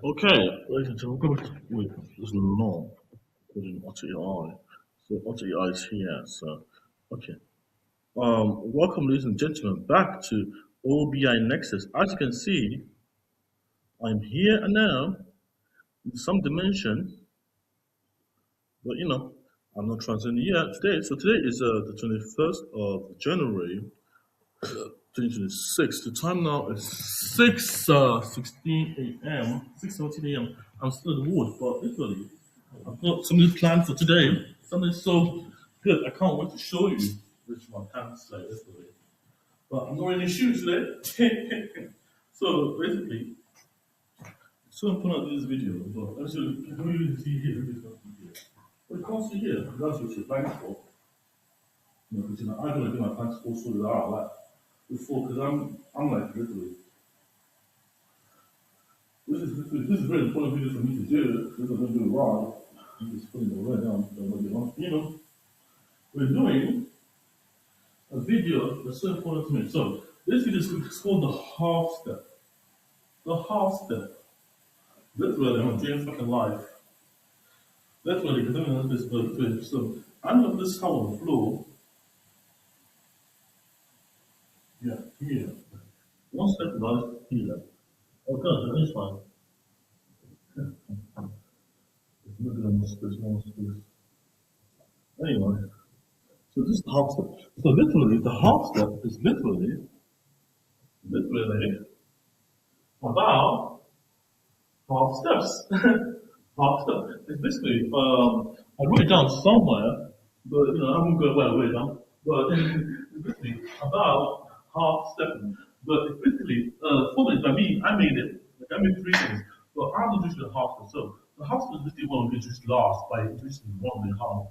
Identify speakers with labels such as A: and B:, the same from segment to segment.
A: Okay, ladies and gentlemen, welcome to wait, there's no putting Otter AI. So Otter AI is here. So okay. Welcome ladies and gentlemen back to OBINexus. As you can see, I'm here and now in some dimension, but I'm not transcending yet today. So today is the 21st of January 2026. The time now is 6:16 a.m. 6:17 a.m. I'm still in the wood, but literally I've got something planned for today. Something so good. I can't wait to show you. Which my pants like yesterday. But I'm not wearing any shoes today. So basically, it's so important to this video. But actually, can we really see here? Really can't see here. Well, you can't see here. That's what you're planning for. Because I don't want to get my pants all sorted out like before. Because I'm like literally. This is very important video for me to do. Because I'm going to do it right. I'm just putting it right down. We're doing a video that's so important to me. So this video is called the half step. The half step. Literally, I'm doing fucking life. Literally, because I'm going to do this. So I'm going to put this towel on the floor. Yeah, here. One step, guys. Here. Okay, that's fine. Look at them, there's more space. Anyway, so this is the half step. So literally, the half step is literally about half steps. Half step. It's basically, I wrote it down somewhere, but I haven't got where I wrote it down. But it's basically about half step. But it's basically, formally by me, I made it. Like I made three things. But I'm introducing the half step. So the half step is basically what we introduced last by introducing one and a half.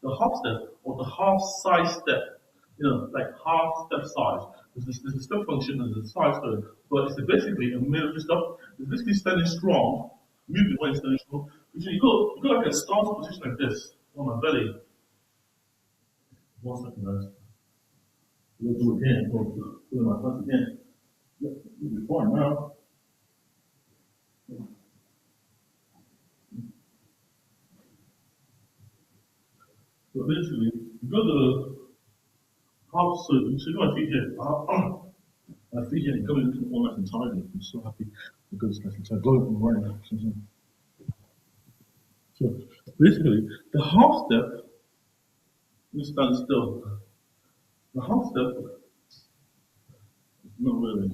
A: The half step or the half size step, like half step size. There's a step function and there's a size to it. But it's basically a military stuff. It's basically standing strong, moving when standing strong. Because you go like a stance position like this on my belly. One second, guys. We'll do it again. We'll do my front again. You'll be fine now. So basically, you got the half, so you got my feet here. My feet here, coming into all nice and tidy. I'm so happy because it's nice and tidy. Glowing right now. So basically, the half step, you stand still. The half step is not really.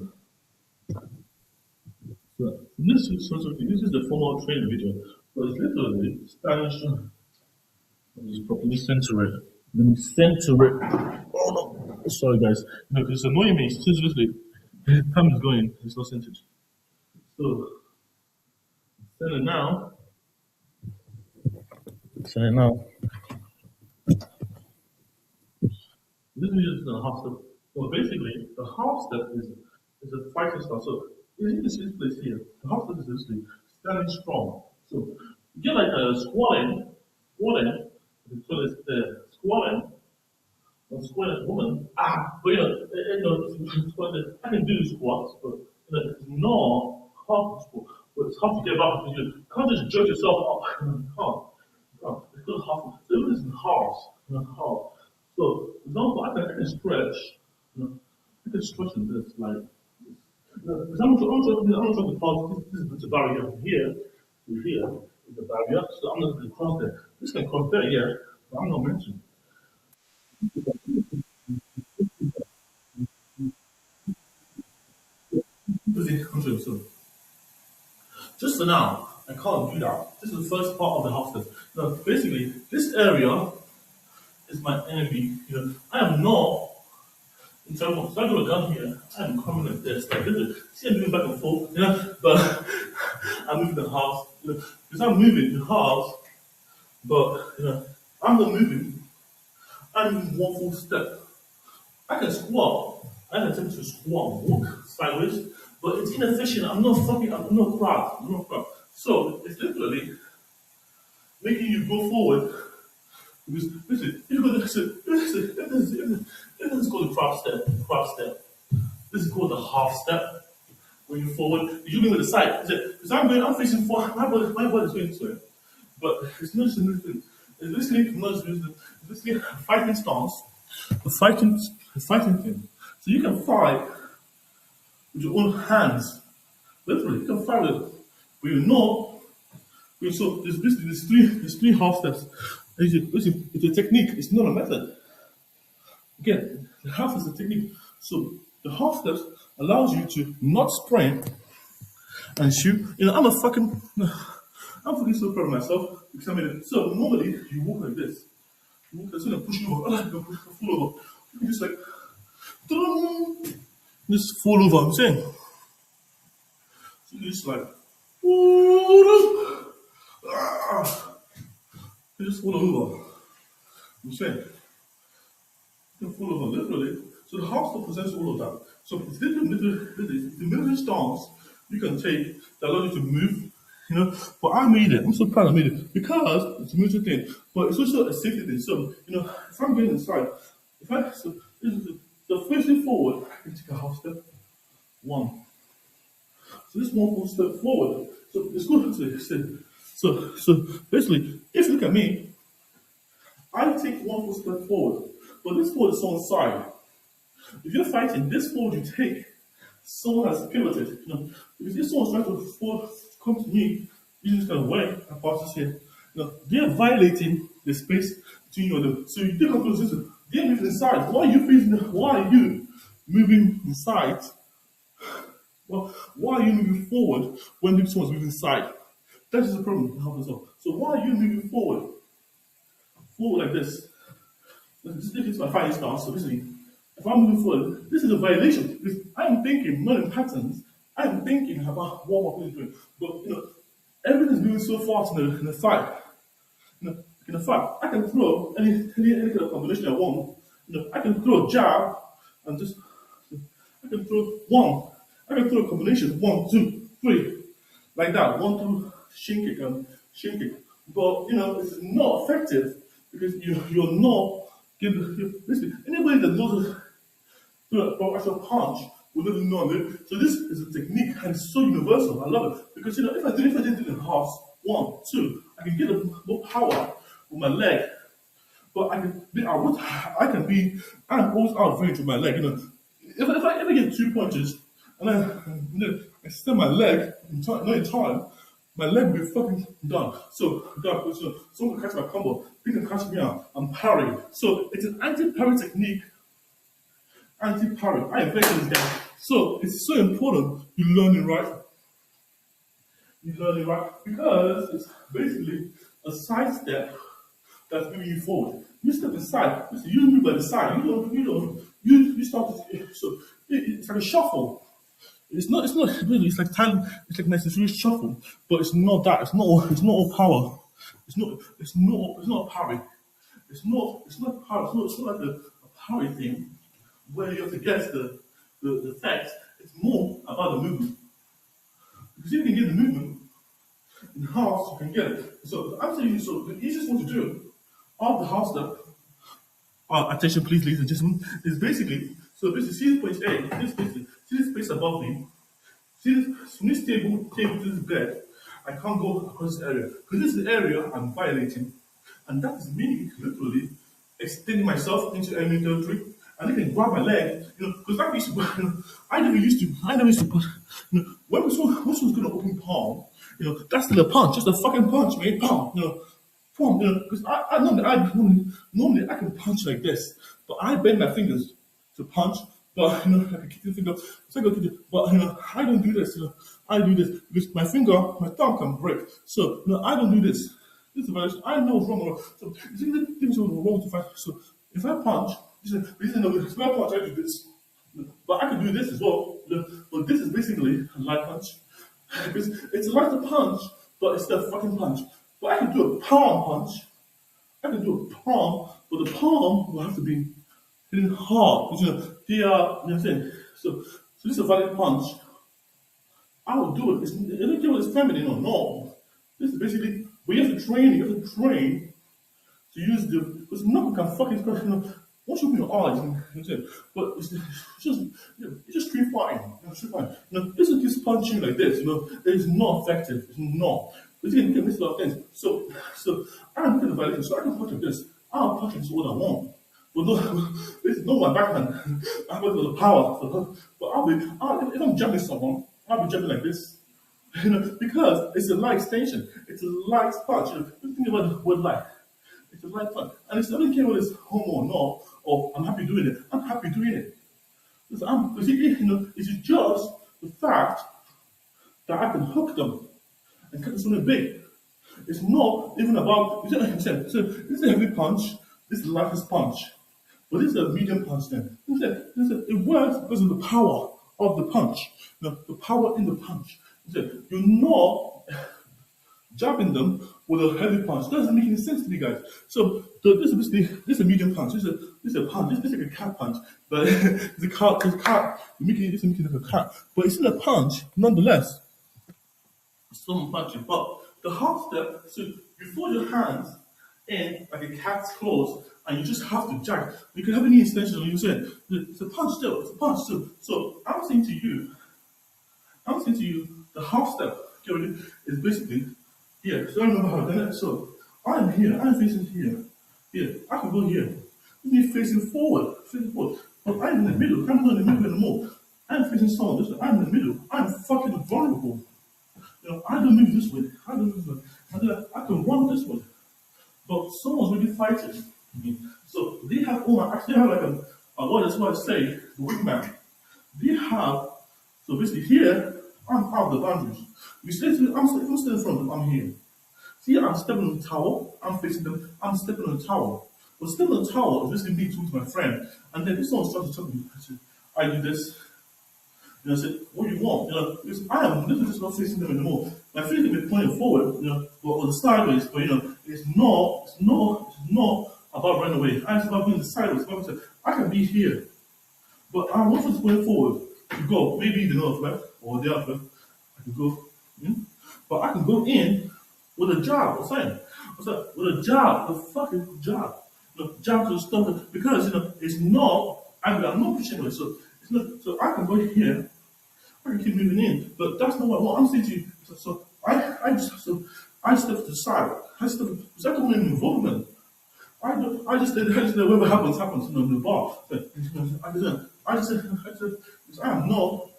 A: So this is the formal training video, but it's literally standing strong. Let me just properly center it. Let me center it. Oh no! Sorry guys. No, because it's annoying me. It's seriously. Time is going. It's not centered. So center now. Center now. This video is a half step. Well, basically, the half step is a fighting style. So you can see this place here. The half step is basically standing strong. So you get like a squatting. So it's the squatting. I'm squatting woman. But I can do squats, but it's not hard to squat. But it's hard to get up because you can't just jerk yourself up. You can't. It's got half. So it is half. So, for example, I can stretch. I can stretch in this like. Because I'm not trying to cross. This is the barrier from here to here is the barrier. So I'm not going to cross there. This can cross there, yeah. But I'm not mentioning. So just for now, I can't do that. This is the first part of the house step. Now, basically, this area is my enemy. I am not in trouble. So I got a gun here. I'm coming like this. Like this. See, I'm moving back and forth. But I'm moving the house. Because I'm moving the house. But I'm not moving. I'm moving one full step. I can squat. I can attempt to squat, walk sideways, but it's inefficient. I'm not fucking. I'm not crap. So it's literally making you go forward. Because listen, if you go this is called the crab step. This is called the half step. When you're forward, you mean with the side. Because I'm facing forward, my body is going this way. But it's not just a movement. It's basically not just movement. It's basically a fighting stance, a fighting thing. So you can fight with your own hands. Literally, you can fight with your know. So there's basically there's three half steps. It's a technique. It's not a method. Again, the half is a technique. So the half steps allows you to not sprint and shoot. I'm fucking so proud of myself because I made it. So normally you walk like this. You walk like this and push you over. You push fall over. You can just like just fall over. I'm saying. So you just like you just fall over. I'm saying. You can fall over literally. So the half step presents all of that. So it's the military stance you can take that allows you to move. But I made it. I'm so proud I made it because it's a military thing, but it's also a safety thing. So if I'm going inside, so facing forward, I can take a half step. One. So this one full step forward. So it's good to say. So basically, if you look at me, I take one full step forward, but this forward is on side. If you're fighting, this forward you take, someone has pivoted. Because if someone's trying to come to me using this kind of way, I pass this here, they're violating the space between you and them. So you take a position, they're moving inside. Why are you moving inside? Well, why are you moving forward when someone's moving inside? That is the problem. So why are you moving forward? Forward like this. This is my fighting stance. So basically, if I'm moving forward, this is a violation because I'm thinking not in patterns. I'm thinking about what my opponent is doing. But everything's moving so fast in the fight. In the fight, I can throw any kind of combination I want. I can throw a jab and just I can throw one. I can throw a combination 1, 2, 3 like that. 1, 2 shin kick and shin kick. But it's not effective because you're not listen, anybody that knows about actual punch will never know it. So this is a technique and it's so universal. I love it. Because if I did it in halves, 1, 2, I can get more power with my leg. But I'm always out of range with my leg. If I ever get 2 punches and I extend my leg not in time, my leg will be fucking done. So someone can catch my combo, they can catch me out. I'm parrying. So it's an anti-parry technique. Anti-parry. I invented this guy. So it's so important you learn it right. You learn it right because it's basically a side step that's moving you forward. You step aside. You move by the side. You start to, so it's like a shuffle. It's not really, it's like time, it's like necessary shuffle, but it's not that, it's not all power. It's not parry. It's not power, it's not like a parry thing where you have to guess the text. It's more about the movement. Because if you can get the movement in half, you can get it. So I'm telling you, so the easiest one to do of the half step, attention please ladies and gentlemen, is basically, see this place A, see this space above me, see this, from this table to this bed, I can't go across this area, because this is the area I'm violating, and that is me, literally, extending myself into enemy territory, and they can grab my leg, because I never used to put, when someone's going to open palm, that's still a punch, just a fucking punch, man, palm, because normally I can punch like this, but I bend my fingers to punch, but I can kick the finger, but I don't do this, I do this because my thumb can break. So I don't do this. This is a violation. I know what's wrong or wrong. So the things are wrong to fight. So if I punch, if I punch, I do this. But I can do this as well. But this is basically a light punch. Because it's like a punch, but it's the fucking punch. But I can do a palm punch. I can do a palm, but the palm will have to be hitting hard. Because, they are, you know what I'm saying? So this is a valid punch. I will do it. I don't care whether it's feminine or not. This is basically, but you have to train to use because knuckle can fucking crush, once you open your eyes, you know what I'm saying? But it's just street fighting. Street fighting. This is just punching like this, it is not effective. It's not. But you can miss a lot of things. So I'm looking at the violation, so I can punch like this. I'll punch this what I want. But no, this is not my backhand. I've got the power. But if I'm jumping someone, I'll be jumping like this. Because it's a light extension. It's a light punch. You think about the word light. It's a light punch. And it's not care whether it's homo or not, or I'm happy doing it. I'm happy doing it. Because it's just the fact that I can hook them and cut something big. It's not even about, you know what I'm saying? So this is a heavy punch, this is the lightest punch. But this is a medium punch then. It works because of the power of the punch. The power in the punch. You're not jabbing them with a heavy punch. That doesn't make any sense to me, guys. So this is a medium punch. This is a punch. This is like a cat punch, but it's a cat. It's making like a cat, but it's still a punch nonetheless. It's still a punch, but the half step. So you fold your hands in like a cat's claws, and you just have to jack. You can have any extension on your saying it's a punch still. It's a punch still. So I'm saying to you, the half step is basically. Yeah, so I remember how I've done it. So I'm here, I'm facing here. Here, I can go here. This is facing forward. But I'm in the middle. I'm not in the middle anymore. I'm facing someone this way. I'm in the middle. I'm fucking vulnerable. I don't move this way. I don't move this way. I can run this way. But someone's really fighting me. So they have actually have like what is what I say, the wingman. They have, so basically here, I'm out of the boundaries. I'm still in front of them, I'm here. See, I'm stepping on the towel, I'm facing them, I'm stepping on the towel. But stepping on the towel is basically me talking to my friend. And then this one starts to talk to me. I said, I do this. I said, what do you want? Because I am literally just not facing them anymore. My feet can be pointing forward, or the sideways, but it's not about running away. It's about being the sideways. I can be here. But I want to going forward to go, maybe the north left or the other. I can go, but I can go in with a jab or something. With a jab, a fucking jab. Jab to the stomach because it's not. I'm not pushing away, so it's not. So I can go here. I can keep moving in, but that's not what I want. I'm saying to you. So I step to the side. Because I don't want any involvement. I just whatever happens, in the bar. I am not.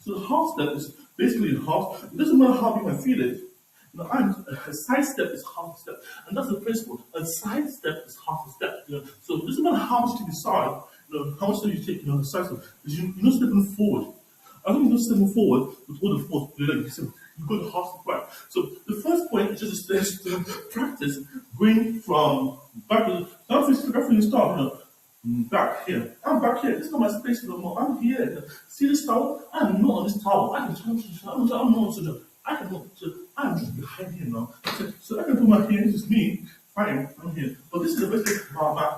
A: So the half step is basically half. It doesn't matter how big my feet is. A side step is half a step, and that's the principle. A side step is half a step. So it doesn't matter how much you decide. How much do you take? A side step is you're not stepping forward. I think you're not stepping forward with all the force. You go to half step back. So the first point is just to practice going from back. Don't physically start. Back here. I'm back here. This is not my space no more. I'm here. See this towel? I'm not on this towel. I can I'm not on such a. I can not. I'm just behind here now. So I can put my hand. This is me. Fine. I'm here. But this is the basic my back.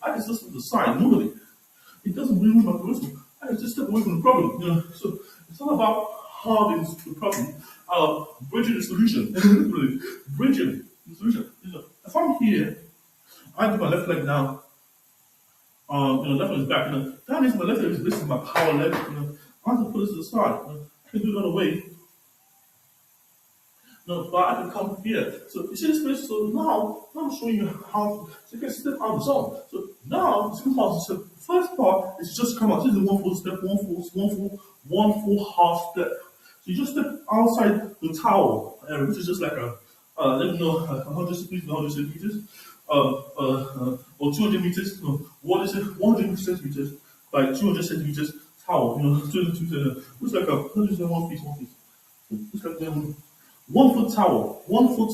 A: I can just to the side normally. It doesn't really move my charisma. I can just step away from the problem. So it's not about halving the problem. Bridging the solution. Bridging the solution. If I'm here, I do my left leg now. Left leg is back. That means my left leg is basically my power leg. I have to put this to the side. I can do it another way. But I can come here. So you see this place? So now I'm showing you how so you can step out of the zone. So now the second part is the first part is just come out. This is one full step, one full half step. So you just step outside the towel, which is just like let me know 100 centimeters, or 200 meters. No, what is it? 100 centimeters by 200 centimeters towel. 200 centimeters. It's like a 1 feet. It's like 1 foot towel, 1 foot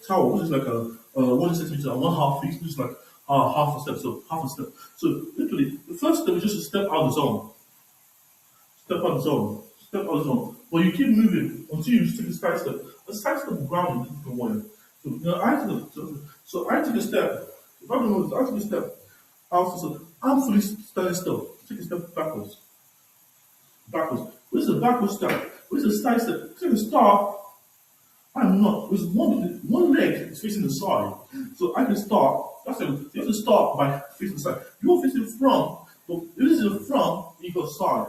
A: towel, which is like a 1 centimeter, 1/2 feet, which is like half a step. So half a step. So literally, the first step is just to step out of the zone. Step out of the zone. Step out of the zone. But you keep moving until you take a side step. A side step will ground in a different way. So I take a step. If I don't know this, I take a step. So I'm fully standing still. Take a step backwards. This is a backward step. This is a side step. Take a start. I'm not. Because one leg is facing the side. So I can start. That's it. You have to start by facing the side. You won't face the front. But if this is the front, you go side.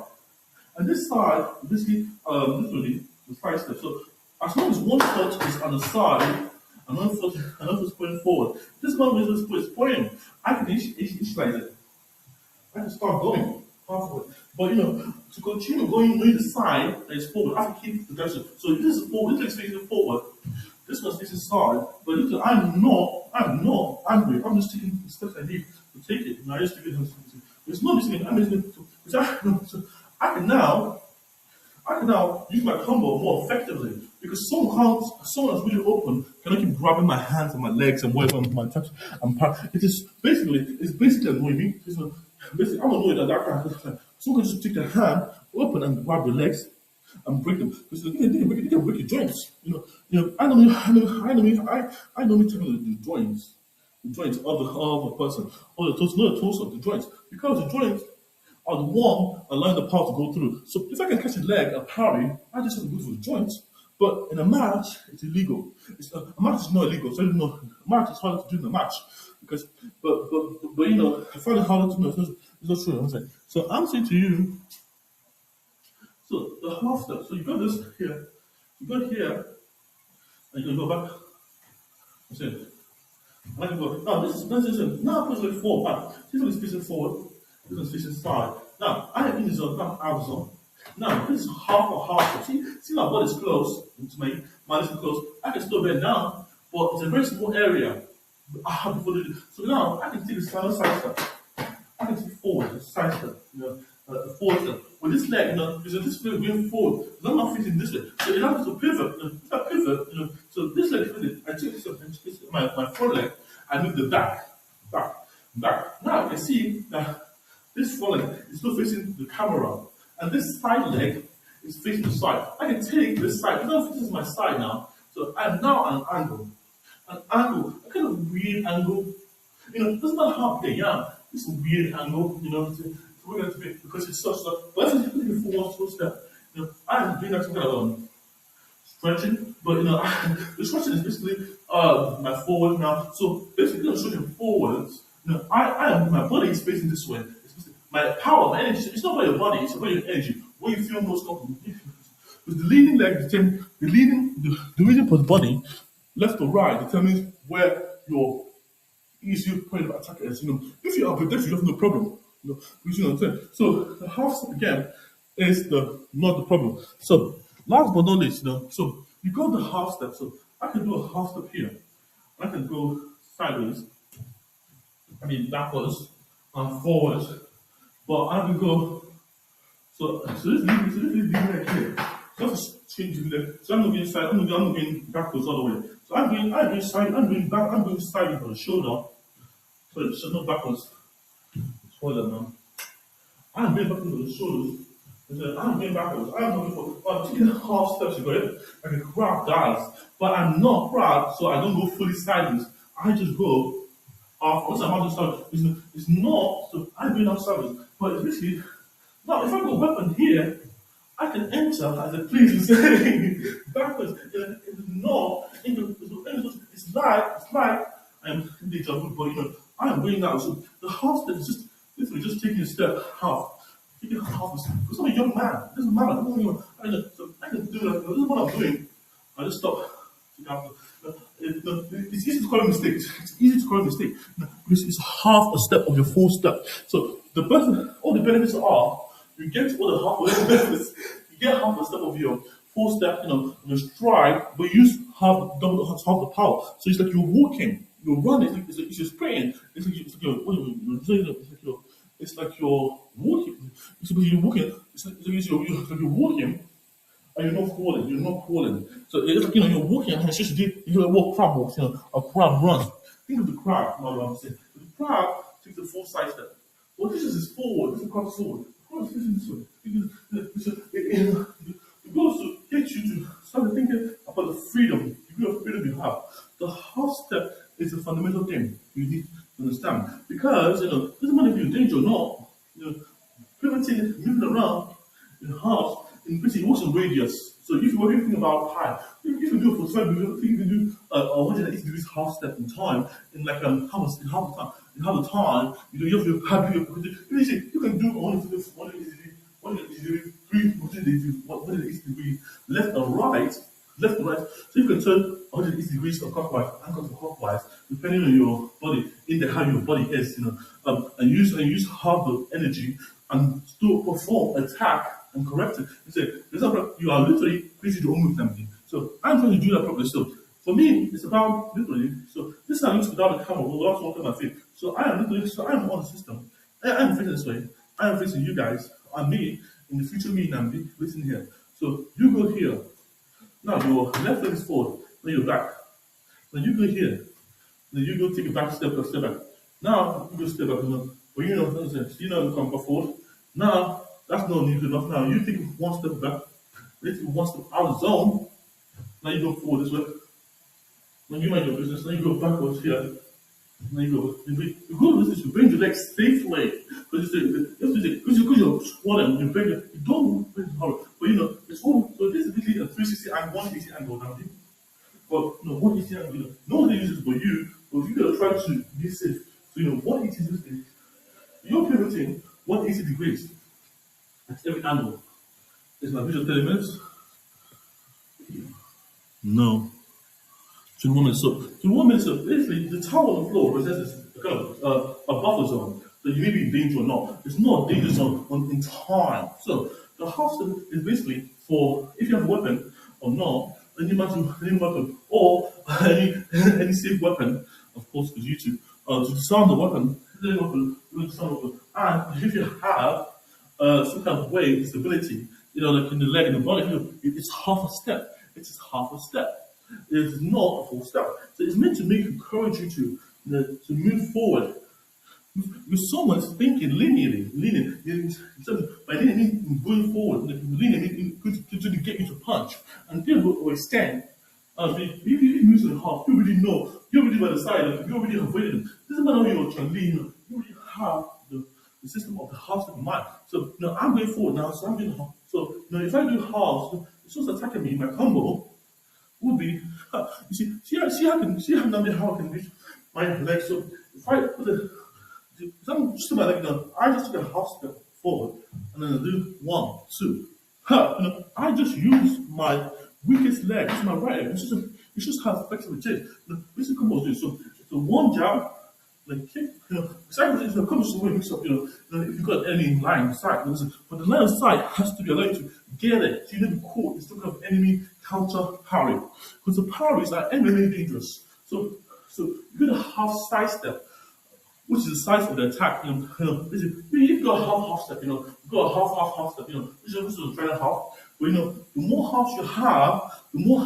A: And this side, basically, literally, the side step. So as long as one foot is on the side, and another foot is going forward, this one is this foot is pointing. I can initialize it. I can start going halfway. But to continue going the side that is forward, I have to keep the direction. So if this is forward, this is facing forward, this one's facing side. But listen, I'm angry. I'm just taking the steps I need to take it. And I just take it. It's not listening. I'm listening to. So I can now use my combo more effectively because someone that's really open cannot keep grabbing my hands and my legs and whatever my touch and part. It's basically annoying me. Basically, I'm annoyed at that kind of time. Someone can just take their hand open and grab your legs and break them because they can break your joints. I normally tackle the joints. The joints of the person, or the torso, not the torso, the joints, because the joints are the one allowing the power to go through. So if I can catch a leg and parry, I just have to go for the joints. But in a match, it's illegal. A match is not illegal. So a match is harder to do in a match because, but I find it harder to know. It's not true. I'm saying. So I'm saying to you. So the half step. So you got this here. You got here, and you can go back. That's it. And I can go. Now this is now push like forward back. This one is facing forward. This one's facing side. Now I am in the zone. Now out of zone. Now this is half or half. See my body's close to my mind is close. I can still bend down, but it's a very small area. So now I can take a side step. I can take forward, a side step, the forward step. With this leg, because this leg going forward, I'm not fitting this way. So it happens to pivot. If I pivot, so this leg fitted. I take this up and my front leg, I move the back. Now you can see that this front leg is still facing the camera, and this side leg is facing the side. I can take this side, because this is my side now, so I'm now at an angle. A kind of weird angle. It doesn't matter how big I am, it's a weird angle, so we're going to be, because it's such that, but if you put forward towards that, I'm doing that kind of stretching, but the stretching is basically my forward now. So basically, I'm stretching forwards. My body is facing this way. My power, my energy. It's not about your body; it's about your energy. When you feel most comfortable, with the leading leg, the reason for the body, left or right, determines where your easy point of attack is. If you are ambidextrous, you have no problem. Because what I'm saying. So the half step again is not the problem. So last but not least, so you got the half step. So I can do a half step here. I can go sideways. Backwards and forwards. But I can go. So this is leading right here. So that's changing the. So I'm not going side. I'm not going backwards all the way. So I'm going side. I'm going back. I'm going side for the shoulder. So not backwards. Toilet now. I'm going backwards for the shoulders. I'm going backwards. I'm taking half steps. You got it? I can grab guys, but I'm not proud, so I don't go fully sideways. I just go half. Once I'm out of sideways, it's not. So I'm going out sideways, but it's basically now. If I go weapon here, I can enter as a please backwards. It's not. It's like I'm in the jungle, but I am going now. So the half step is just literally just taking a step half. Taking half a step. Because I'm a young man. It doesn't matter. So I can do that. This is what I'm doing. I just stop. It's easy to call a mistake. It's easy to call a mistake. Because it's half a step of your full step. So all the benefits are you get all the half benefits. You get half a step of your full step, your stride, but you use half the power. So it's like you're walking. You're running, it's like you're spraying. It's like you're walking. It's like you're walking. It's like you're walking, and you're not crawling. You're not crawling. So it's like you're walking, and it's just you walk crab walks. A crab runs. Think of the crab. Not what I'm saying. The crab takes the full side step. What this is forward. This is crab forward. The crab is facing this way. It goes to get you to start thinking about the freedom, the degree of freedom you have. The half step is a fundamental thing you need to understand. Because, doesn't matter if you're in danger or not, pivoting, moving around in half, in pretty it works in radius. So if you're thinking about pi, you can do it for 5 degrees, you can do 180 degrees half step in time, in like half the time. You have to have you can do 180 180 degrees, 180 degrees left and right, left and right. So you can turn 180 degrees clockwise and counterclockwise, depending on your body, in the how your body is, and use half the energy and still perform attack and correct it. You say, for example, you are literally creating your own movement. So I'm trying to do that properly. So for me, it's about literally. So this time without the camera, we'll also look at my feet. So I am literally, so I am on the system. I am facing this way. I am facing you guys and me in the future me Namdi. Listen here. So you go here. Now your left leg is forward. Then you're back. Then you go here. Then you go take a back step back. Now you go step back. But you come forward. Now that's not needed enough. Now you take one step back. Let's take one step out of the zone. Now you go forward this way. Then you mind your business. Then you go backwards here. Then you go to this, you bring your legs safely. Because you're squatting, you bring it, you don't bring it hard. But it's all, so this is basically a 360 and 180 angle now. But 180 angle, no one uses it for you, but you gotta try to be safe. So 180 is this thing. You're pivoting 180 degrees at every angle. Is my visual 30 minutes? No. 21 minutes. So 21 minutes. So basically, the towel on the floor represents a kind of a buffer zone. So you may be in danger or not. It's not a danger zone in time. So the half step is basically for if you have a weapon or not, any weapon or any safe weapon, of course, for you to disarm the weapon, and if you have some kind of way, stability, like in the leg and the body, it's half a step. It's just half a step. It is not a full step. So it's meant to encourage you to move forward. With someone thinking linearly, by linear going forward, linear to get you to punch, and then will extend. If you move to the half, you already know, you already by the side, you already avoided them. It doesn't matter how you're trying to lean, you already have the system of the half step in mind. So I'm going forward now, so I'm doing half. So if I do half, it's just attacking me, my combo would be, see how I can reach my leg. So if I put I'm just about like I just took a half step forward and then I do 1, 2. I just use my weakest leg, it's my right leg. It's just how flexible it is. This is combo do. So one jab, then kick. Sacrifice comes to mix up. If you've got any line of sight, but the line of sight has to be allowed to get it. So you never be caught in some kind of enemy counter parry, because the parries are MMA dangerous. So you do a half side step, which is the size of the attack. You go a half step. You go a half step. Which is a very half. But the more halves you have, the more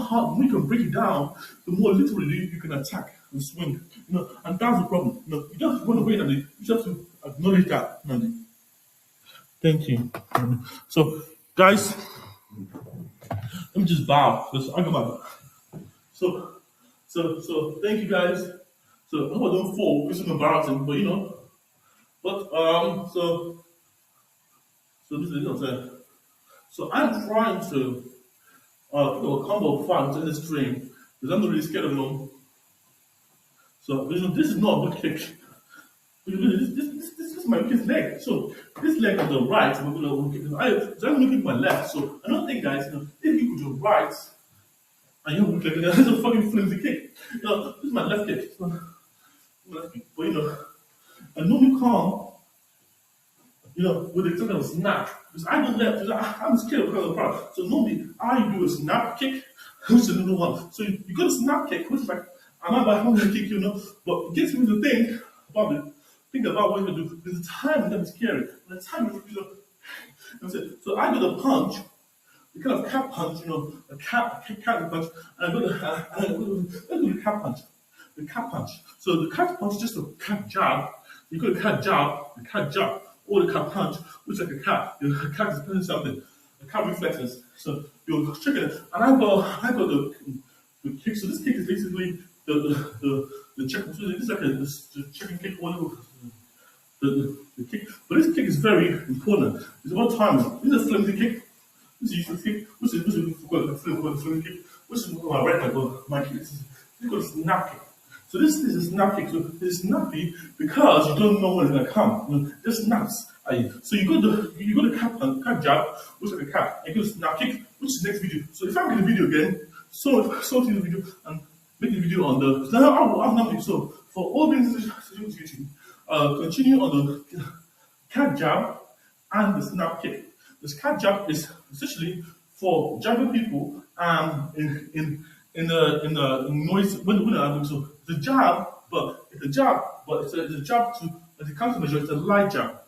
A: you can break it down, the more literally you can attack and swing. And that's the problem. You don't have to run away, you just have to acknowledge that. Thank you. So, guys, let me just bow because I got my. So thank you guys. So I hope I don't fall. This is embarrassing, but so this is what I'm saying. So I'm trying to put a combo of fun in this stream because I'm not really scared of them. So this is not a good kick. This is my weakest leg. So this leg on the right, I'm going to kick my left. So I don't think, guys, if you put your right and you have a weak leg, that's a fucking flimsy kick. This is my left kick. But I normally calm. With a kind of snap. Because I go left, because I'm scared because of the power. So normally I do a snap kick, which is another one. So you got a snap kick, which is like, I'm not going to kick, but it gets me to think about it. Think about what you do. There's a time that is scary. And the time so I got a punch, the kind of cat punch, a cat punch, and I got a cat punch. The cat punch. So the cat punch is just a cat jab. You got a cat jab, or the cat punch, which is like a cat. The cat is doing something. The cat reflexes. So you're checking it. And I got the kick. So this kick is basically the check. So this is like the chicken kick, whatever. The kick. But this kick is very important. It's about timing. This is a flimsy kick. This is usually kick. Which is flimsy kick. Which is my right leg. My kick. This is a snap kick. So this is a snap kick. So it's snappy because you don't know when it's gonna come. It snaps at you. So you go to cap jab, which is like a cap, and you go to snap kick, which is next video. So if I make the video again, so to the video and make the video on the I'll not make so for all things YouTube, continue on the cat jab and the snap kick. This cat jab is essentially for jabbing people in the noise when they're having so the jab, but it's a jab, but it's a jab to as it comes to measure, it's a light jab.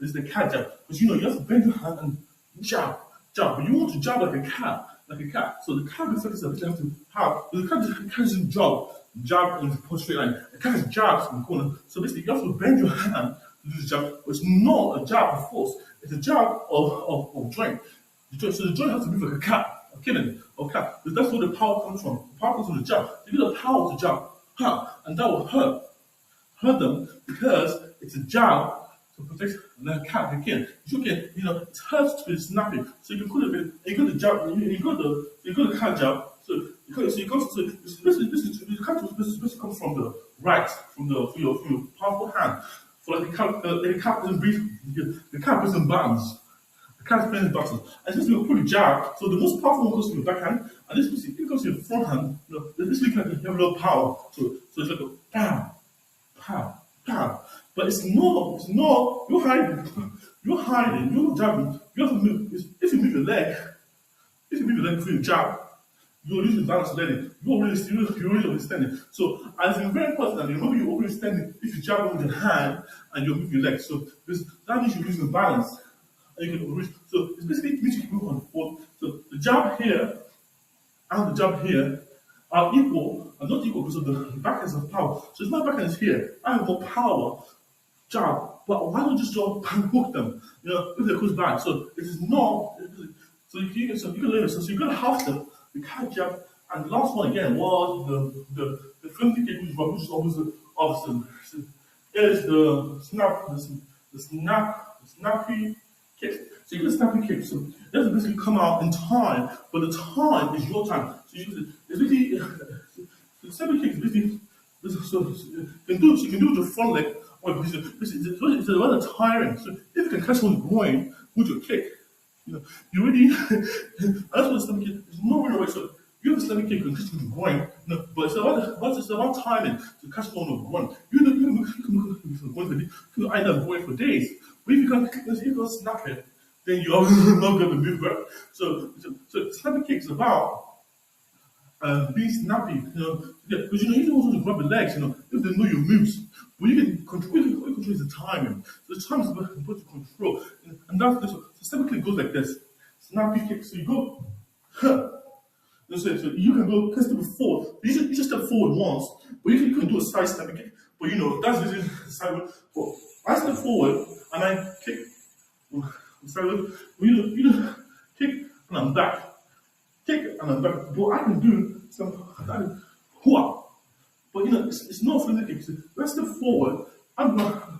A: It's the cat jab. Because you have to bend your hand and jab. But you want to jab like a cat. Like a cat. So the cat is a bit have to have the cat doesn't jab in the straight line. The cat is jabs in the corner. So basically you have to bend your hand to do the jab, but it's not a jab of force, it's a jab of joint. So the joint has to move like a cat, a kitten, or cat. Because that's where the power comes from. The power comes from the jab. You get the power to jab, and that will hurt them because it's a jab to protect the cat again. You can, it hurts to be snapping. So you can put it, you got the jab, you got the cat jab. So you go, so the cat comes from the right, from your powerful hand. So like the cat doesn't breathe, the cat doesn't bounce. The cat is playing buttons. And this will put a jab. So the most powerful one goes to your backhand, and this it goes to your front hand. This week you have a lot of power. So it's like a pow, pow, pow. But it's not, you're hiding, you're jabbing, you have to move, if you move your leg before you jab, you're using balance already, you're really overextending. So, and it's very important that you remember you're overextending if you jab with your hand and you move your leg. So, because that means you're losing balance. And you can overreach. So, it's basically means you can move on forward. So, the jab here and the jab here are equal and not equal because of the backhands of power. So, if my backhand is here, I have more power. Jab, but why don't you just hook them? If they goes back. So it is not. So you can learn. So you got a half step, the cat jab, and the last one again was the flimsy kick, which is always the opposite. Is the snappy kick. So you get a snappy kick. So it doesn't basically come out in time, but the time is your time. So it's basically the snappy kick is basically so you can do it with the front leg. It's rather tiring. So if you can catch someone's groin with your kick, you really that's what the stomach kick is not really right. So you have a stomach kick and catch someone's groin, but it's about timing to catch someone's groin. You can either groin for days, but if you can't snap it, then you're not going to move right. So stomach kick is about being snappy, because you don't want to grab the legs, if they know your moves. But you can control the timing. So the time is important to control. And that's this. So snappy kick goes like this. Snappy kick. So you go, so you can go step forward. You just step forward once, but you can do a side snappy kick. But that's usually the side one. But I step forward and I kick. Side kick and I'm back. Kick and I'm back. But I can do some hua. But it's not for the kick. So let's step forward. I'm not.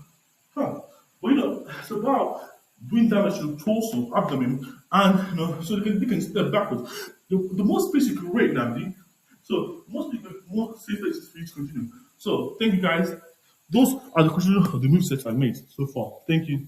A: But it's about doing damage to the torso, abdomen, and so they can step backwards. The more space you can create, Namdi. So more safe places for you to continue. So thank you guys. Those are the questions of the move sets I made so far. Thank you.